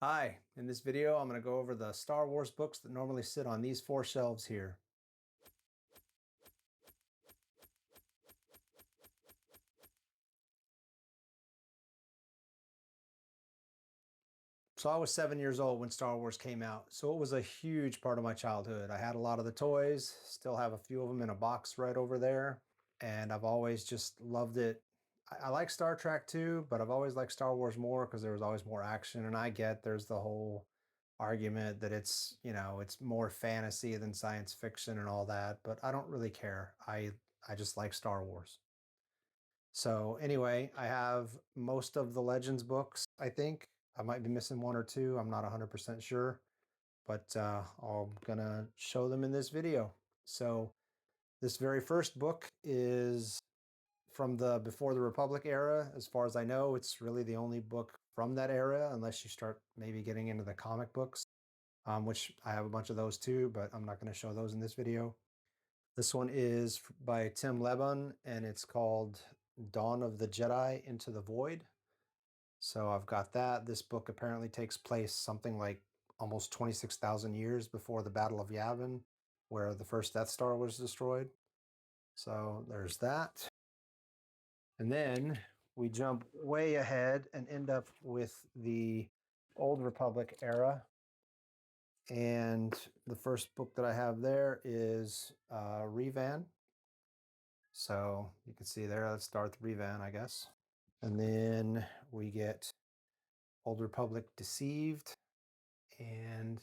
Hi, in this video I'm going to go over the Star Wars books that normally sit on these four shelves here. So I was 7 years old when Star Wars came out, so it was a huge part of my childhood. I had a lot of the toys, still have a few of them in a box right over there, and I've always just loved it. I like Star Trek too, but I've always liked Star Wars more because there was always more action, and I get there's the whole argument that it's more fantasy than science fiction and all that, but I don't really care. I just like Star Wars. So anyway, I have most of the Legends books, I think. I might be missing one or two. I'm not 100% sure, but I'm gonna show them in this video. So this very first book is from the Before the Republic era. As far as I know, it's really the only book from that era, unless you start maybe getting into the comic books, which I have a bunch of those too, but I'm not gonna show those in this video. This one is by Tim Lebon, and it's called Dawn of the Jedi Into the Void. So I've got that. This book apparently takes place something like almost 26,000 years before the Battle of Yavin, where the first Death Star was destroyed. So there's that. And then we jump way ahead and end up with the Old Republic era. And the first book that I have there is Revan. So you can see there, that's Darth Revan, I guess. And then we get Old Republic Deceived, and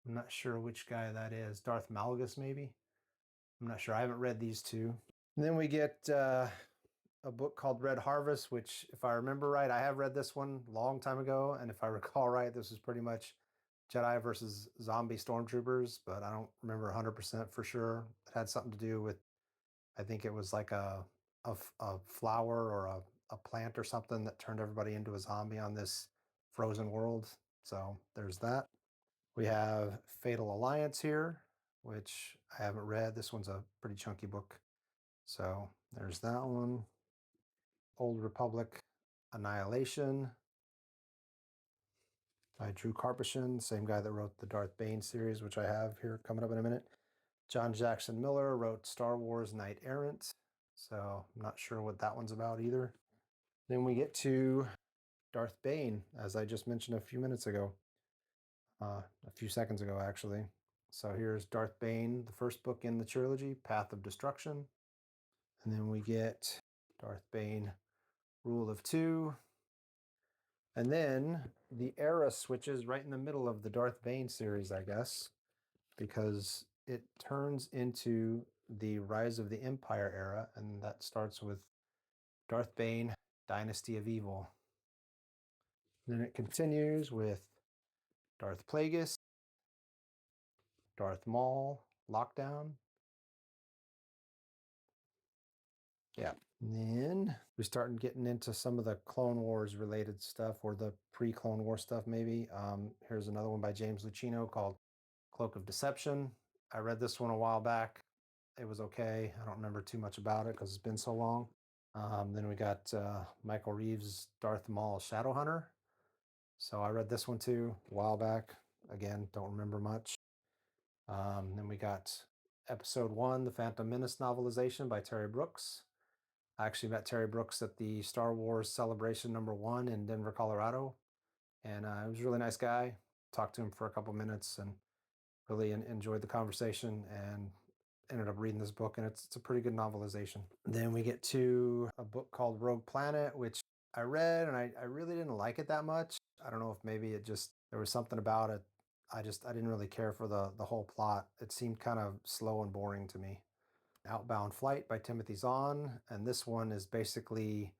I'm not sure which guy that is. Darth Malgus, maybe? I'm not sure. I haven't read these two. And then we get a book called Red Harvest, which, if I remember right, I have read this one a long time ago. And if I recall right, this is pretty much Jedi versus zombie stormtroopers, but I don't remember 100% for sure. It had something to do with, I think it was like a flower or a plant or something that turned everybody into a zombie on this frozen world. So there's that. We have Fatal Alliance here, which I haven't read. This one's a pretty chunky book. So there's that one. Old Republic Annihilation by Drew Karpyshyn, same guy that wrote the Darth Bane series, which I have here coming up in a minute. John Jackson Miller wrote Star Wars Knight Errant. So I'm not sure what that one's about either. Then we get to Darth Bane, as I just mentioned a few minutes ago. A few seconds ago, actually. So here's Darth Bane, the first book in the trilogy, Path of Destruction. And then we get Darth Bane, Rule of Two. And then the era switches right in the middle of the Darth Bane series, I guess, because it turns into the Rise of the Empire era, and that starts with Darth Bane, Dynasty of Evil. And then it continues with Darth Plagueis, Darth Maul, Lockdown. Yeah. And then we started getting into some of the Clone Wars related stuff, or the pre-Clone War stuff, maybe. Here's another one by James Lucchino called Cloak of Deception. I read this one a while back. It was okay. I don't remember too much about it because it's been so long. Then we got Michael Reeves' Darth Maul Shadowhunter. So I read this one too a while back. Again, don't remember much. Then we got Episode 1, The Phantom Menace novelization by Terry Brooks. I actually met Terry Brooks at the Star Wars Celebration #1 in Denver, Colorado. And he was a really nice guy. Talked to him for a couple minutes and really enjoyed the conversation, and ended up reading this book, and it's a pretty good novelization. Then we get to a book called Rogue Planet, which I read, and I really didn't like it that much. I don't know if maybe there was something about it. I didn't really care for the whole plot. It seemed kind of slow and boring to me. Outbound Flight by Timothy Zahn, and this one is basically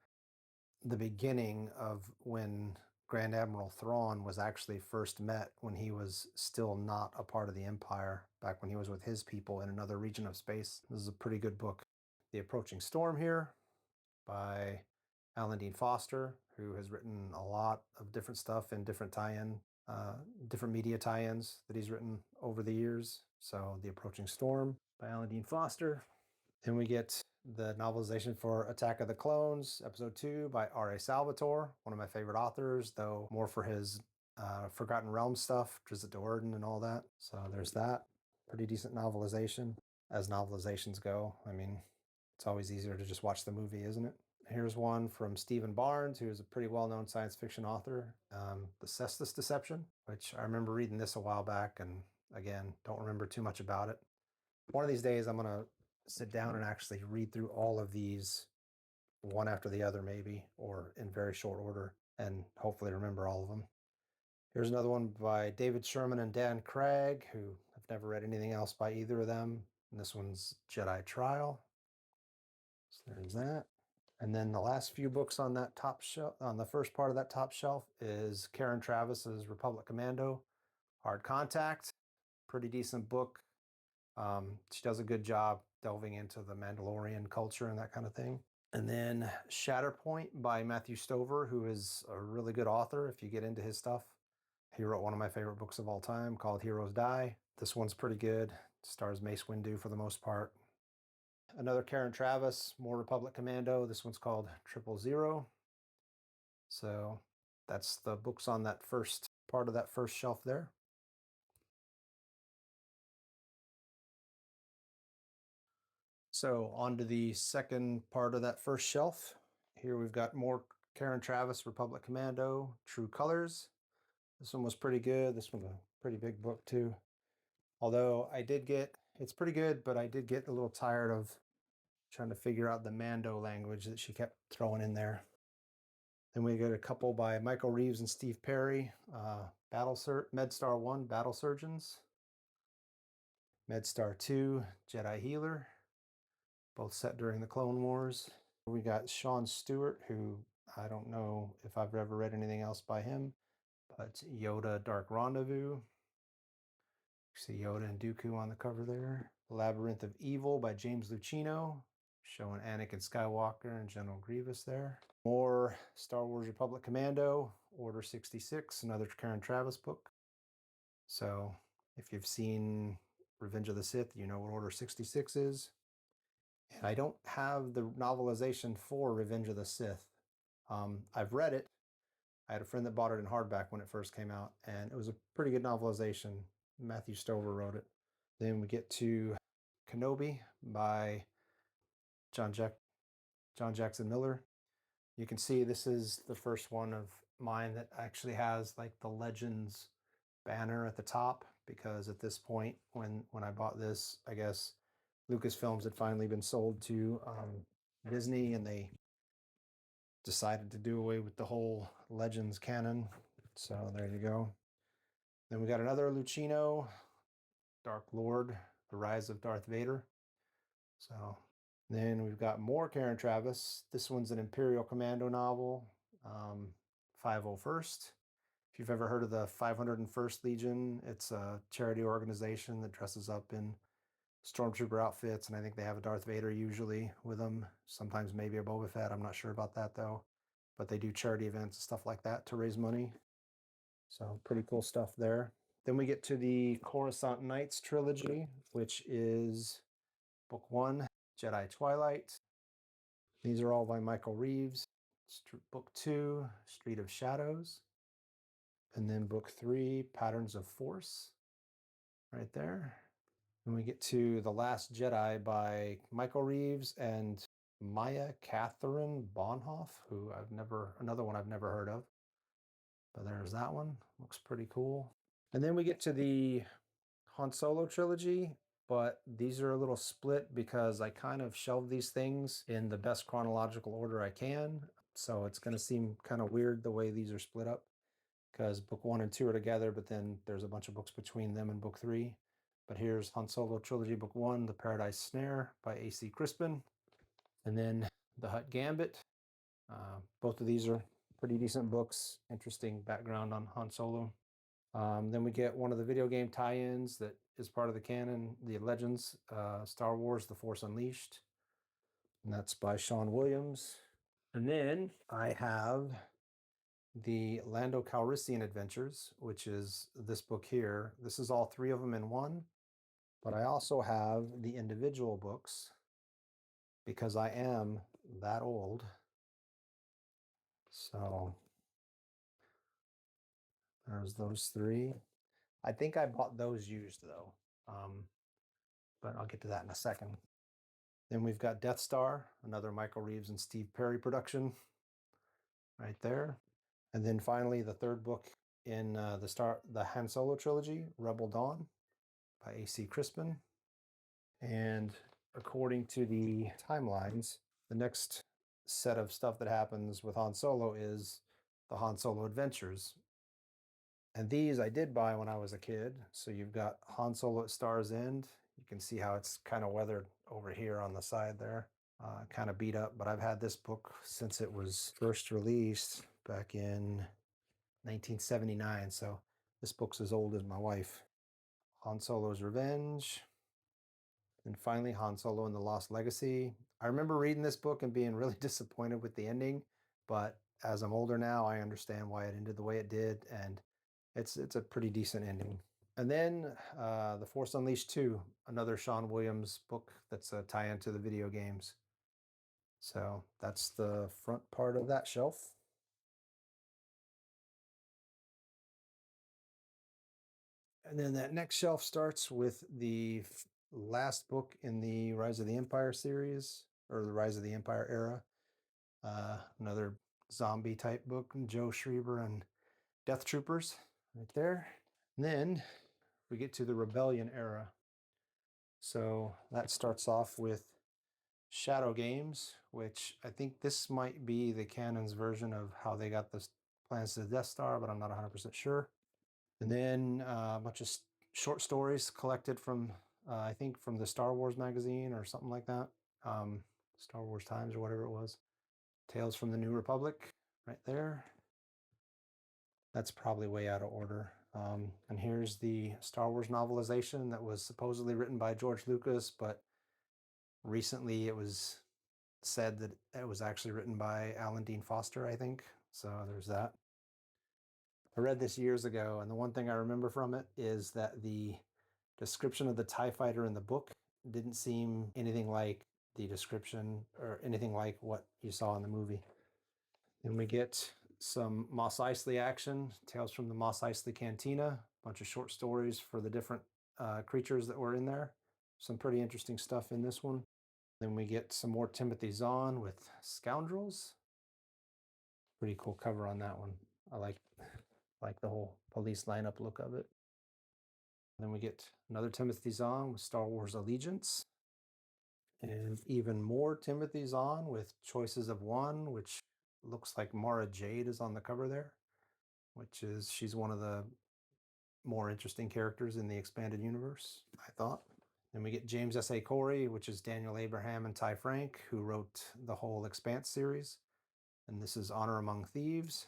the beginning of when Grand Admiral Thrawn was actually first met, when he was still not a part of the Empire, back when he was with his people in another region of space. This is a pretty good book. The Approaching Storm here by Alan Dean Foster, who has written a lot of different stuff in different different media tie-ins that he's written over the years. So The Approaching Storm by Alan Dean Foster. Then we get the novelization for Attack of the Clones, Episode 2 by R.A. Salvatore, one of my favorite authors, though more for his Forgotten Realm stuff, Drizzt Do'Urden and all that. So there's that. Pretty decent novelization, as novelizations go. I mean, it's always easier to just watch the movie, isn't it? Here's one from Stephen Barnes, who is a pretty well-known science fiction author, The Cestus Deception, which I remember reading this a while back, and again, don't remember too much about it. One of these days, I'm going to sit down and actually read through all of these one after the other, maybe, or in very short order, and hopefully remember all of them. Here's another one by David Sherman and Dan Craig, who I've never read anything else by either of them. And this one's Jedi Trial. So there's that. And then the last few books on that top shelf, on the first part of that top shelf, is Karen Travis's Republic Commando, Hard Contact. Pretty decent book. She does a good job delving into the Mandalorian culture and that kind of thing. And then Shatterpoint by Matthew Stover, who is a really good author if you get into his stuff. He wrote one of my favorite books of all time called Heroes Die. This one's pretty good. Stars Mace Windu for the most part. Another Karen Travis, more Republic Commando. This one's called 000. So that's the books on that first part of that first shelf there. So on to the second part of that first shelf. Here we've got more Karen Travis, Republic Commando, True Colors. This one was pretty good. This one's a pretty big book too. Although it's pretty good, but I did get a little tired of trying to figure out the Mando language that she kept throwing in there. Then we get a couple by Michael Reeves and Steve Perry. MedStar 1, Battle Surgeons. MedStar 2, Jedi Healer. Both set during the Clone Wars. We got Sean Stewart, who I don't know if I've ever read anything else by him, but Yoda Dark Rendezvous. You see Yoda and Dooku on the cover there. The Labyrinth of Evil by James Lucchino, showing Anakin Skywalker and General Grievous there. More Star Wars Republic Commando, Order 66, another Karen Travis book. So if you've seen Revenge of the Sith, you know what Order 66 is. And I don't have the novelization for Revenge of the Sith. I've read it. I had a friend that bought it in hardback when it first came out, and it was a pretty good novelization. Matthew Stover wrote it. Then we get to Kenobi by John Jackson Miller. You can see this is the first one of mine that actually has like the Legends banner at the top, because at this point, when I bought this, I guess Lucasfilms had finally been sold to Disney, and they decided to do away with the whole Legends canon. So there you go. Then we got another Lucchino, Dark Lord, The Rise of Darth Vader. So then we've got more Karen Travis. This one's an Imperial Commando novel, 501st. If you've ever heard of the 501st Legion, it's a charity organization that dresses up in stormtrooper outfits, and I think they have a Darth Vader usually with them. Sometimes maybe a Boba Fett. I'm not sure about that though. But they do charity events and stuff like that to raise money. So pretty cool stuff there. Then we get to the Coruscant Nights trilogy, which is book 1, Jedi Twilight. These are all by Michael Reeves. Book 2, Street of Shadows. And then book 3, Patterns of Force, right there. And we get to The Last Jedi by Michael Reeves and Maya Catherine Bonhoff, who another one I've never heard of. But there's that one. Looks pretty cool. And then we get to the Han Solo trilogy, but these are a little split because I kind of shelved these things in the best chronological order I can. So it's going to seem kind of weird the way these are split up, because book 1 and 2 are together, but then there's a bunch of books between them and book 3. But here's Han Solo Trilogy Book 1, The Paradise Snare by A.C. Crispin. And then The Hutt Gambit. Both of these are pretty decent books. Interesting background on Han Solo. Then we get one of the video game tie-ins that is part of the canon, the Legends, Star Wars, The Force Unleashed. And that's by Sean Williams. And then I have the Lando Calrissian Adventures, which is this book here. This is all 3 of them in one. But I also have the individual books because I am that old. So There's those three. I think I bought those used though, but I'll get to that in a second. Then we've got Death Star, another Michael Reeves and Steve Perry production, right there. And then finally, the third book in the Han Solo trilogy, Rebel Dawn, by A.C. Crispin. And according to the timelines, the next set of stuff that happens with Han Solo is the Han Solo Adventures. And these I did buy when I was a kid. So you've got Han Solo at Star's End. You can see how it's kind of weathered over here on the side there. Kind of beat up, but I've had this book since it was first released back in 1979. So this book's as old as my wife. Han Solo's Revenge. And finally, Han Solo and the Lost Legacy. I remember reading this book and being really disappointed with the ending, but as I'm older now, I understand why it ended the way it did, and it's a pretty decent ending. And then The Force Unleashed 2, another Sean Williams book that's a tie-in to the video games. So that's the front part of that shelf. And then that next shelf starts with the last book in the Rise of the Empire series, or the Rise of the Empire era. Another zombie type book, Joe Schreiber and Death Troopers, right there. And then we get to the Rebellion era. So that starts off with Shadow Games, which I think this might be the Canon's version of how they got the plans to the Death Star, but I'm not 100% sure. And then a bunch of short stories collected from, I think, from the Star Wars magazine or something like that. Star Wars Times or whatever it was. Tales from the New Republic, right there. That's probably way out of order. And here's the Star Wars novelization that was supposedly written by George Lucas, but recently it was said that it was actually written by Alan Dean Foster, I think. So there's that. I read this years ago, and the one thing I remember from it is that the description of the TIE fighter in the book didn't seem anything like the description or anything like what you saw in the movie. Then we get some Mos Eisley action, Tales from the Mos Eisley Cantina, a bunch of short stories for the different creatures that were in there. Some pretty interesting stuff in this one. Then we get some more Timothy Zahn with Scoundrels. Pretty cool cover on that one. I like the whole police lineup look of it. Then we get another Timothy Zahn with Star Wars Allegiance. And even more Timothy Zahn with Choices of One, which looks like Mara Jade is on the cover there, which is, she's one of the more interesting characters in the expanded universe, I thought. Then we get James S.A. Corey, which is Daniel Abraham and Ty Frank, who wrote the whole Expanse series. And this is Honor Among Thieves.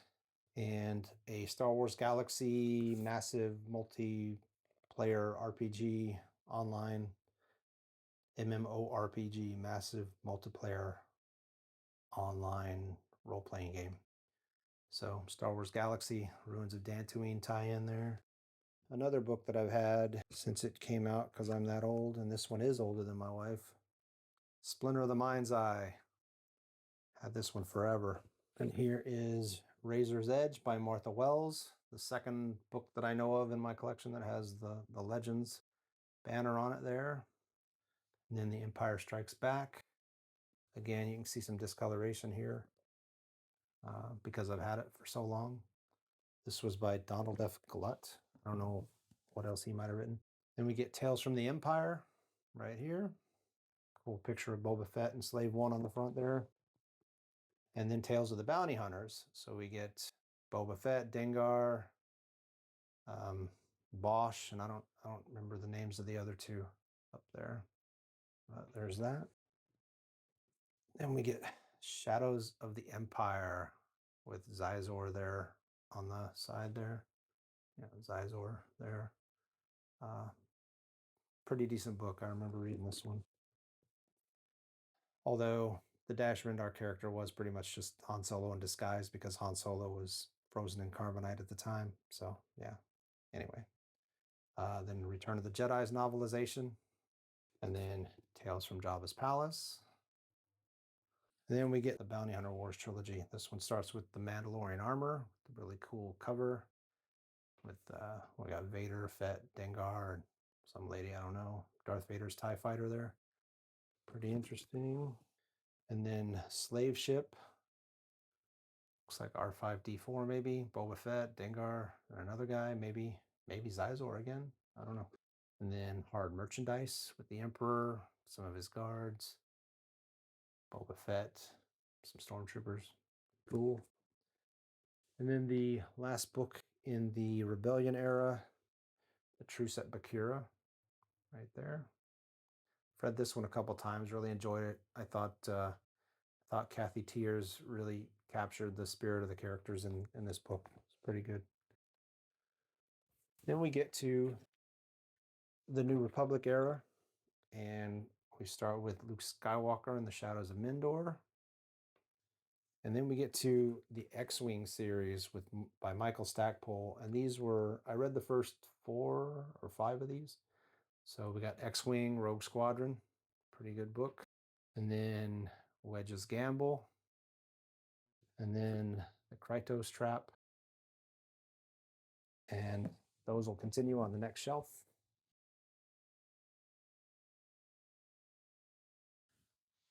And a Star Wars Galaxy massive multiplayer RPG online MMORPG, massive multiplayer online role-playing game. So Star Wars Galaxy, Ruins of Dantooine tie-in there. Another book that I've had since it came out, because I'm that old, and this one is older than my wife, Splinter of the Mind's Eye. Had this one forever. And here is Razor's Edge by Martha Wells, the second book that I know of in my collection that has the Legends banner on it there. And then The Empire Strikes Back. Again, you can see some discoloration here because I've had it for so long. This was by Donald F. Glut. I don't know what else he might have written. Then we get Tales from the Empire right here. Cool picture of Boba Fett and Slave One on the front there. And then Tales of the Bounty Hunters. So we get Boba Fett, Dengar, Bosch, and I don't remember the names of the other two up there. But there's that. Then we get Shadows of the Empire with Zizor there on the side there. Yeah, Zizor there. Pretty decent book. I remember reading this one. Although the Dash Rendar character was pretty much just Han Solo in disguise because Han Solo was frozen in carbonite at the time. So yeah, anyway. Then Return of the Jedi's novelization. And then Tales from Jabba's Palace. And then we get the Bounty Hunter Wars trilogy. This one starts with the Mandalorian armor, the really cool cover. with we got Vader, Fett, Dengar, and some lady, I don't know, Darth Vader's TIE fighter there. Pretty interesting. And then Slave Ship. Looks like R5D4 maybe, Boba Fett, Dengar, and another guy, maybe Zizor again. I don't know. And then Hard Merchandise with the Emperor, some of his guards, Boba Fett, some stormtroopers. Cool. And then the last book in the Rebellion era, The Truce at Bakura, right there. I've read this one a couple times, really enjoyed it. I thought Kathy Tears really captured the spirit of the characters in this book. It's pretty good. Then we get to the New Republic era, and we start with Luke Skywalker in the Shadows of Mindor. And then we get to the X-Wing series by Michael Stackpole. And these were, I read the first 4 or 5 of these. So we got X-Wing, Rogue Squadron, pretty good book. And then Wedge's Gamble. And then the Krytos Trap. And those will continue on the next shelf.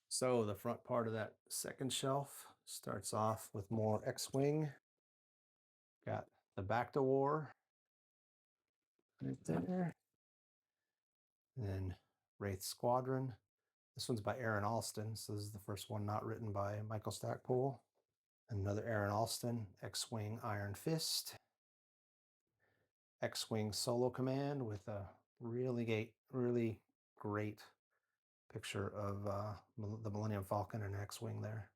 So the front part of that second shelf starts off with more X-Wing. Got the Back to War right there. And then Wraith Squadron. This one's by Aaron Alston, so this is the first one not written by Michael Stackpole. Another Aaron Alston, X-Wing Iron Fist. X-Wing Solo Command with a really great picture of the Millennium Falcon and X-Wing there.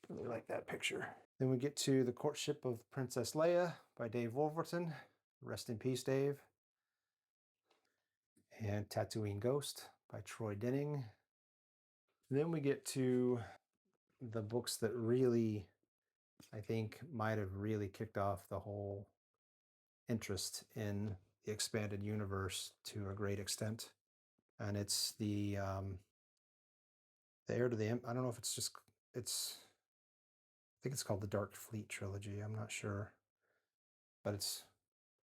Really like that picture. Then we get to The Courtship of Princess Leia by Dave Wolverton. Rest in peace, Dave. And Tatooine Ghost by Troy Denning. Then we get to the books that really, I think, might have really kicked off the whole interest in the expanded universe to a great extent. And it's the Heir to the I don't know if it's just, I think it's called the Dark Fleet trilogy. I'm not sure. But it's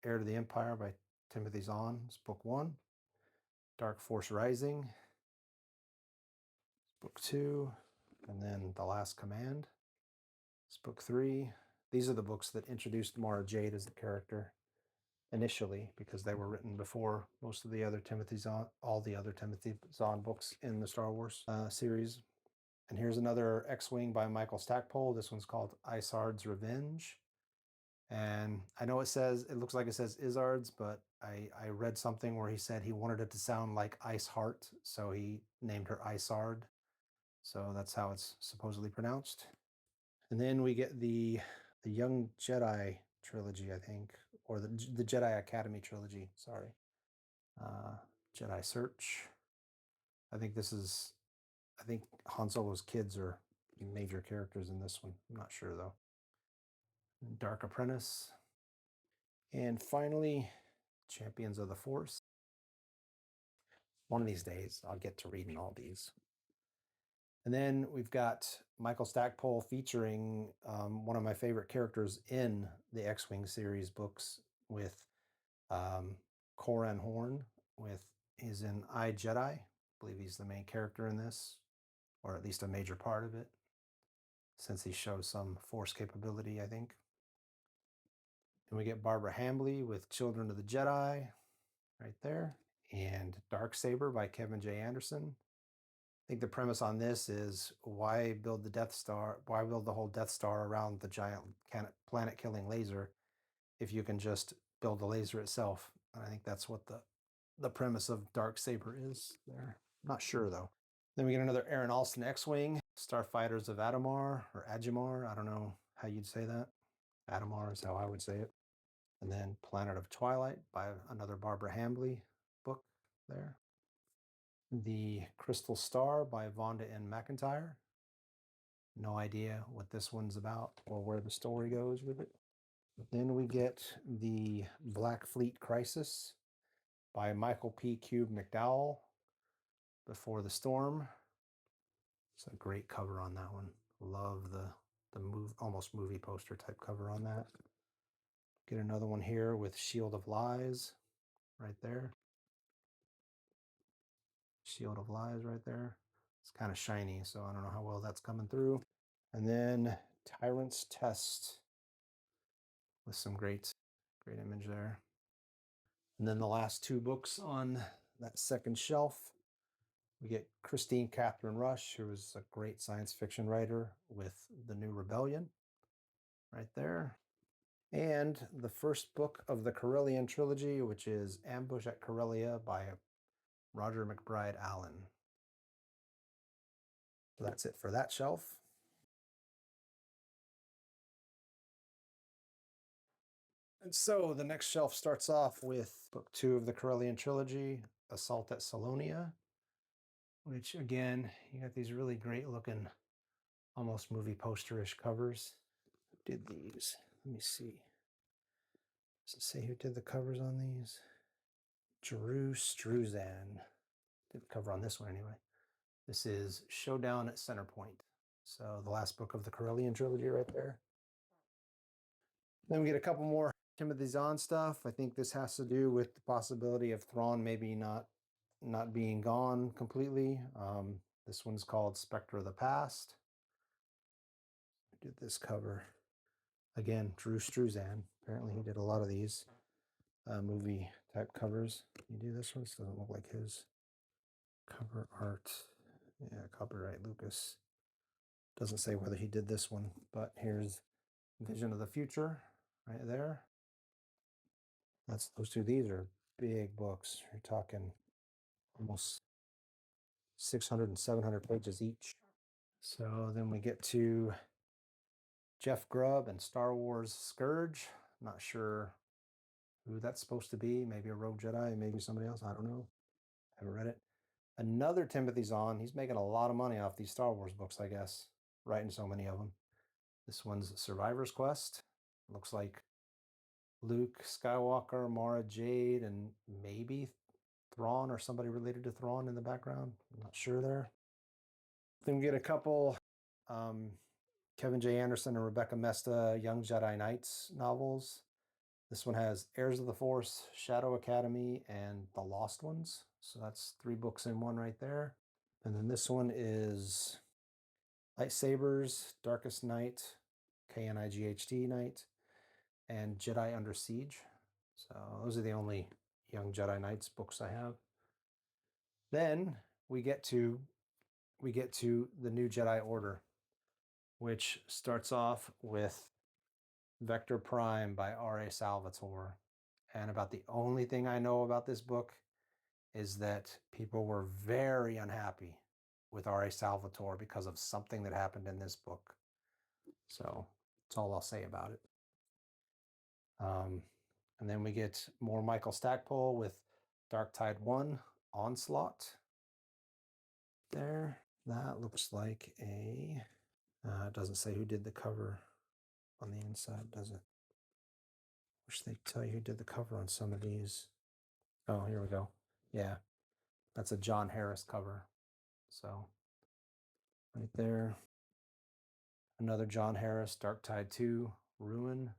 Heir to the Empire by Timothy Zahn. It's book 1. Dark Force Rising. It's book 2. And then The Last Command. It's book 3. These are the books that introduced Mara Jade as the character initially, because they were written before most of the other all the other Timothy Zahn books in the Star Wars series. And here's another X-Wing by Michael Stackpole. This one's called Isard's Revenge. And I know it looks like it says Izard's, but I read something where he said he wanted it to sound like Ice Heart, so he named her Isard. So that's how it's supposedly pronounced. And then we get the Young Jedi trilogy, I think, or the Jedi Academy trilogy, sorry. Jedi Search. I think Han Solo's kids are major characters in this one. I'm not sure, though. Dark Apprentice. And finally, Champions of the Force. One of these days, I'll get to reading all these. And then we've got Michael Stackpole featuring one of my favorite characters in the X-Wing series books with Coran Horn. He's in I, Jedi. I believe he's the main character in this, or at least a major part of it, since he shows some Force capability, I think. And we get Barbara Hambly with Children of the Jedi right there. And Darksaber by Kevin J. Anderson. I think the premise on this is why build the Death Star? Why build the whole Death Star around the giant planet-killing laser if you can just build the laser itself? And I think that's what the premise of Darksaber is there. I'm not sure, though. Then we get another Aaron Alston X-Wing, Starfighters of Adamar, or Adjamar. I don't know how you'd say that. Adamar is how I would say it. And then Planet of Twilight by another Barbara Hambly book there. The Crystal Star by Vonda N. McIntyre. No idea what this one's about or where the story goes with it. Then we get the Black Fleet Crisis by Michael P. Cube McDowell. Before the Storm. It's a great cover on that one. Love the almost movie poster type cover on that. Get another one here with Shield of Lies right there. Shield of Lies right there. It's kind of shiny, so I don't know how well that's coming through. And then Tyrant's Test with some great image there. And then the last two books on that second shelf, we get Christine Catherine Rush, who was a great science fiction writer, with The New Rebellion right there. And the first book of the Corellian trilogy, which is Ambush at Corellia by Roger McBride Allen. So that's it for that shelf. And so the next shelf starts off with book 2 of the Corellian trilogy, Assault at Salonia, which again, you got these really great looking, almost movie posterish covers. Who did these? Let me see. Does it say who did the covers on these? Drew Struzan did the cover on this one anyway. This is Showdown at Centerpoint. So the last book of the Corellian trilogy right there. Then we get a couple more Timothy Zahn stuff. I think this has to do with the possibility of Thrawn maybe not being gone completely. This one's called Spectre of the Past. I did this cover. Again, Drew Struzan. Apparently he did a lot of these movie type covers. You do this one? This doesn't look like his cover art. Yeah, copyright Lucas. Doesn't say whether he did this one, but here's Vision of the Future right there. That's those two. These are big books. You're talking almost 600 and 700 pages each. So then we get to Jeff Grubb and Star Wars Scourge. I'm not sure who that's supposed to be. Maybe a Rogue Jedi, maybe somebody else. I don't know. Haven't read it. Another Timothy Zahn. He's making a lot of money off these Star Wars books, I guess, writing so many of them. This one's Survivor's Quest. Looks like Luke Skywalker, Mara Jade, and maybe Thrawn or somebody related to Thrawn in the background. I'm not sure there. Then we get a couple Kevin J. Anderson and Rebecca Mesta Young Jedi Knights novels. This one has Heirs of the Force, Shadow Academy, and The Lost Ones. So that's 3 books in one right there. And then this one is Lightsabers, Darkest Night, Knight, Night, and Jedi Under Siege. So those are the only Young Jedi Knights books I have. Then we get to the new Jedi Order, which starts off with Vector Prime by R.A. Salvatore. And about the only thing I know about this book is that people were very unhappy with R.A. Salvatore because of something that happened in this book. So that's all I'll say about it. And then we get more Michael Stackpole with Dark Tide 1 Onslaught. There. That looks like a... it doesn't say who did the cover on the inside, does it? Wish they'd tell you who did the cover on some of these. Oh, here we go. Yeah, that's a John Harris cover. So, right there. Another John Harris, Dark Tide 2, Ruin.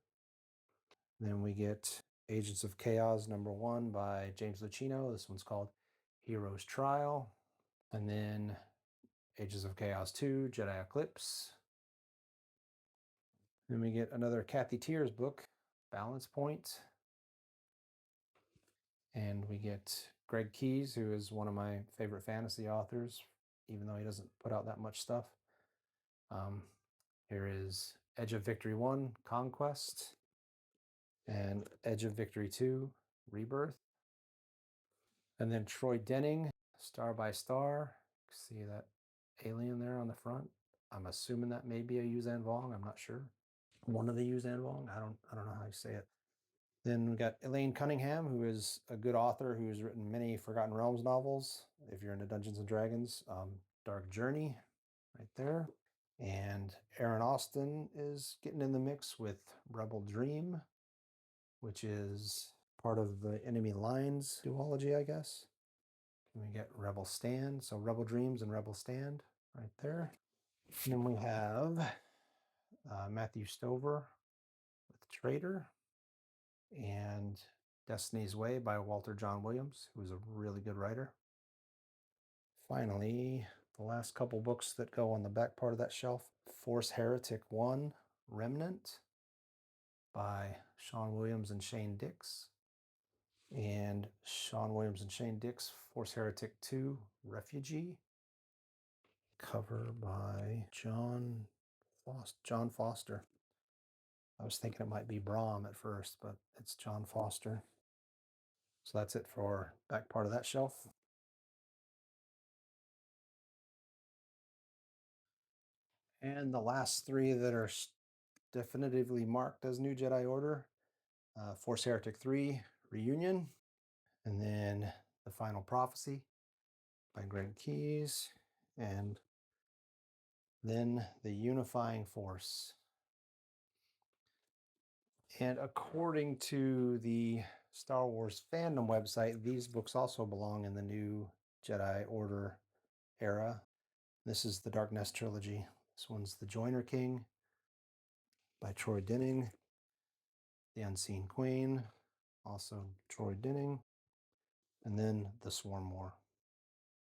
Then we get Agents of Chaos #1 by James Lucchino. This one's called Hero's Trial. And then Agents of Chaos 2, Jedi Eclipse. Then we get another Kathy Tears book, Balance Point. And we get Greg Keyes, who is one of my favorite fantasy authors, even though he doesn't put out that much stuff. Here is Edge of Victory 1, Conquest, and Edge of Victory 2, Rebirth. And then Troy Denning, Star by Star. See that alien there on the front? I'm assuming that may be a Yuzan Vong. I'm not sure. One of the Yuzan Vong. I don't know how you say it. Then we got Elaine Cunningham, who is a good author who's written many Forgotten Realms novels. If you're into Dungeons and Dragons, Dark Journey, right there. And Aaron Austin is getting in the mix with Rebel Dream, which is part of the Enemy Lines duology, I guess. And we get Rebel Stand, so Rebel Dreams and Rebel Stand right there. And then we have Matthew Stover with Traitor. and Destiny's Way by Walter John Williams, who was a really good writer. Finally, the last couple books that go on the back part of that shelf, Force Heretic 1, Remnant by Sean Williams and Shane Dix, and Sean Williams and Shane Dix, Force Heretic 2, Refugee, cover by John Foster. I was thinking it might be Brahm at first, but it's John Foster. So that's it for back part of that shelf. And the last three that are definitively marked as New Jedi Order, Force Heretic 3, Reunion, and then The Final Prophecy by Greg Keyes, and then The Unifying Force. And according to the Star Wars fandom website, these books also belong in the New Jedi Order era. This is the Dark Nest trilogy. This one's The Joiner King by Troy Denning, The Unseen Queen, also Troy Denning, and then The Swarm War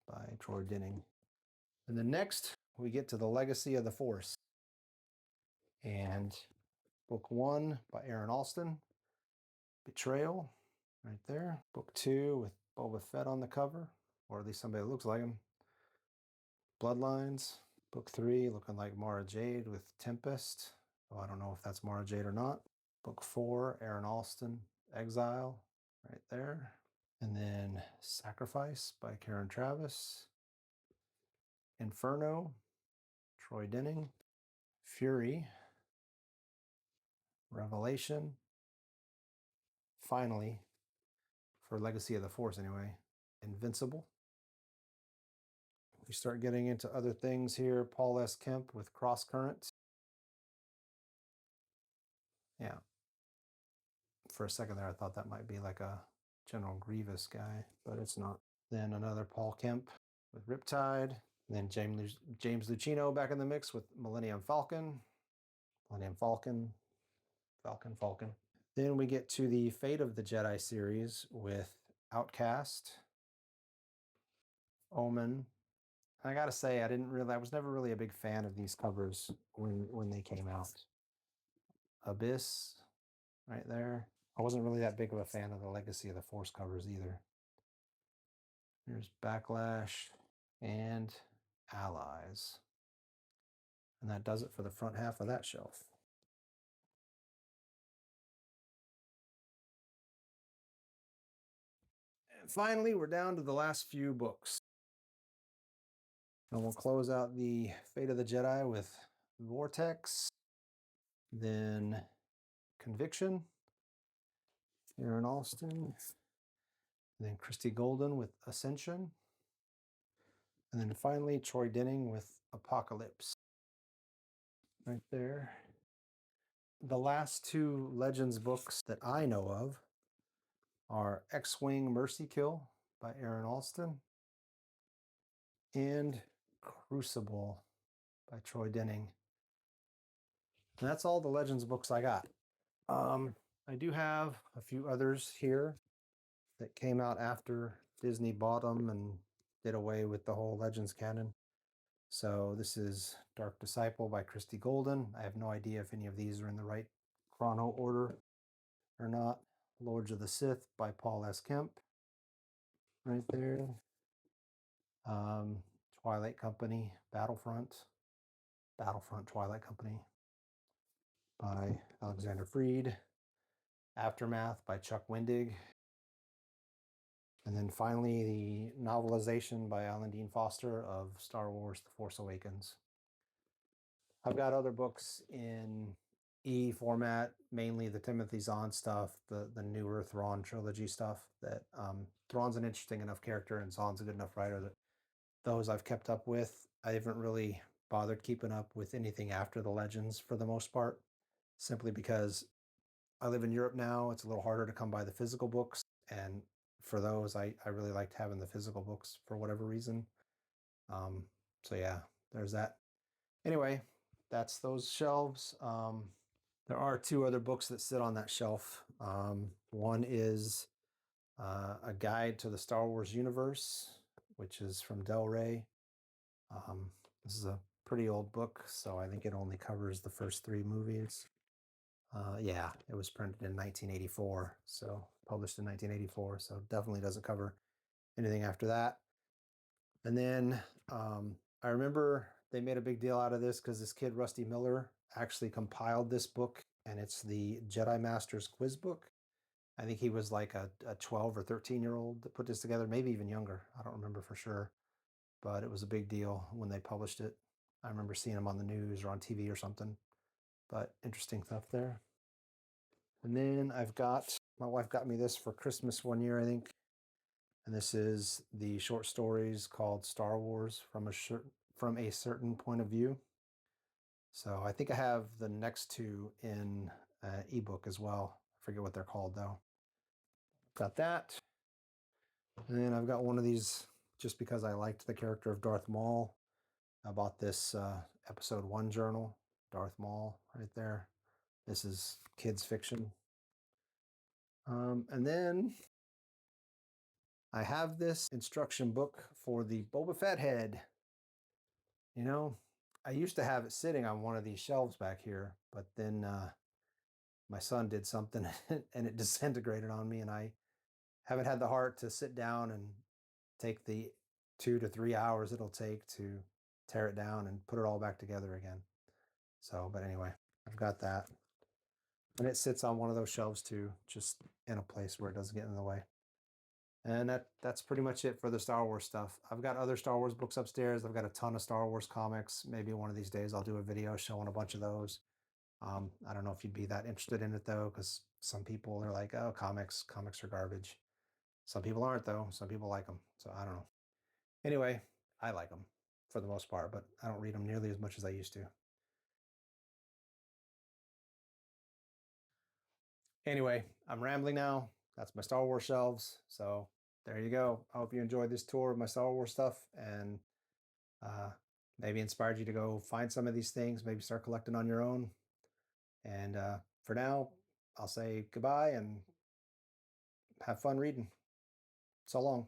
by Troy Denning. And then next, we get to The Legacy of the Force. And book 1 by Aaron Alston, Betrayal, right there. Book 2 with Boba Fett on the cover, or at least somebody that looks like him. Bloodlines. Book 3 looking like Mara Jade with Tempest. Oh, I don't know if that's Mara Jade or not. Book 4, Aaron Alston, Exile, right there. And then Sacrifice by Karen Travis. Inferno, Troy Denning. Fury, Revelation. Finally, for Legacy of the Force anyway, Invincible. We start getting into other things here. Paul S. Kemp with Cross Current. Yeah. For a second there, I thought that might be like a General Grievous guy, but it's not. Then another Paul Kemp with Riptide. And then James Lucchino back in the mix with Millennium Falcon. Falcon. Then we get to the Fate of the Jedi series with Outcast, Omen. I gotta say, I was never really a big fan of these covers when they came out. Abyss, right there. I wasn't really that big of a fan of the Legacy of the Force covers either. Here's Backlash and Allies. And that does it for the front half of that shelf. And finally, we're down to the last few books. And we'll close out the Fate of the Jedi with Vortex, then Conviction, Aaron Alston, and then Christy Golden with Ascension, and then finally Troy Denning with Apocalypse. Right there. The last two Legends books that I know of are X-Wing Mercy Kill by Aaron Alston and Crucible by Troy Denning. And that's all the Legends books I got. I do have a few others here that came out after Disney bought them and did away with the whole Legends canon. So this is Dark Disciple by Christy Golden. I have no idea if any of these are in the right chrono order or not. Lords of the Sith by Paul S. Kemp, right there. Twilight Company, Battlefront Twilight Company by Alexander Freed. Aftermath by Chuck Wendig. And then finally, the novelization by Alan Dean Foster of Star Wars The Force Awakens. I've got other books in E format, mainly the Timothy Zahn stuff, the newer Thrawn trilogy stuff. That Thrawn's an interesting enough character and Zahn's a good enough writer that those I've kept up with. I haven't really bothered keeping up with anything after the Legends for the most part, simply because I live in Europe now. It's a little harder to come by the physical books, and for those, I really liked having the physical books for whatever reason. So yeah, there's that. Anyway, that's those shelves. There are two other books that sit on that shelf. One is A Guide to the Star Wars Universe, which is from Del Rey. This is a pretty old book, so I think it only covers the first three movies. Yeah, it was printed in 1984, so published in 1984, so definitely doesn't cover anything after that. And then I remember they made a big deal out of this because this kid, Rusty Miller, actually compiled this book, and it's the Jedi Master's Quiz Book. I think he was like a 12 or 13-year-old that put this together, maybe even younger. I don't remember for sure, but it was a big deal when they published it. I remember seeing him on the news or on TV or something, but interesting stuff there. And then my wife got me this for Christmas one year, I think. And this is the short stories called Star Wars from a certain point of view. So I think I have the next two in ebook as well. I forget what they're called though. Got that. And then I've got one of these just because I liked the character of Darth Maul. I bought this episode 1 journal, Darth Maul, right there. This is kids fiction. And then I have this instruction book for the Boba Fett head. You know, I used to have it sitting on one of these shelves back here, but then my son did something and it disintegrated on me, and I haven't had the heart to sit down and take the 2 to 3 hours it'll take to tear it down and put it all back together again. So, but anyway, I've got that. And it sits on one of those shelves too, just in a place where it doesn't get in the way. And that's pretty much it for the Star Wars stuff. I've got other Star Wars books upstairs. I've got a ton of Star Wars comics. Maybe one of these days I'll do a video showing a bunch of those. I don't know if you'd be that interested in it though, because some people are like, oh, comics are garbage. Some people aren't though. Some people like them. So I don't know. Anyway, I like them for the most part, but I don't read them nearly as much as I used to. Anyway, I'm rambling now. That's my Star Wars shelves. So there you go. I hope you enjoyed this tour of my Star Wars stuff and uh, maybe inspired you to go find some of these things, maybe start collecting on your own. And for now, I'll say goodbye and have fun reading. So long.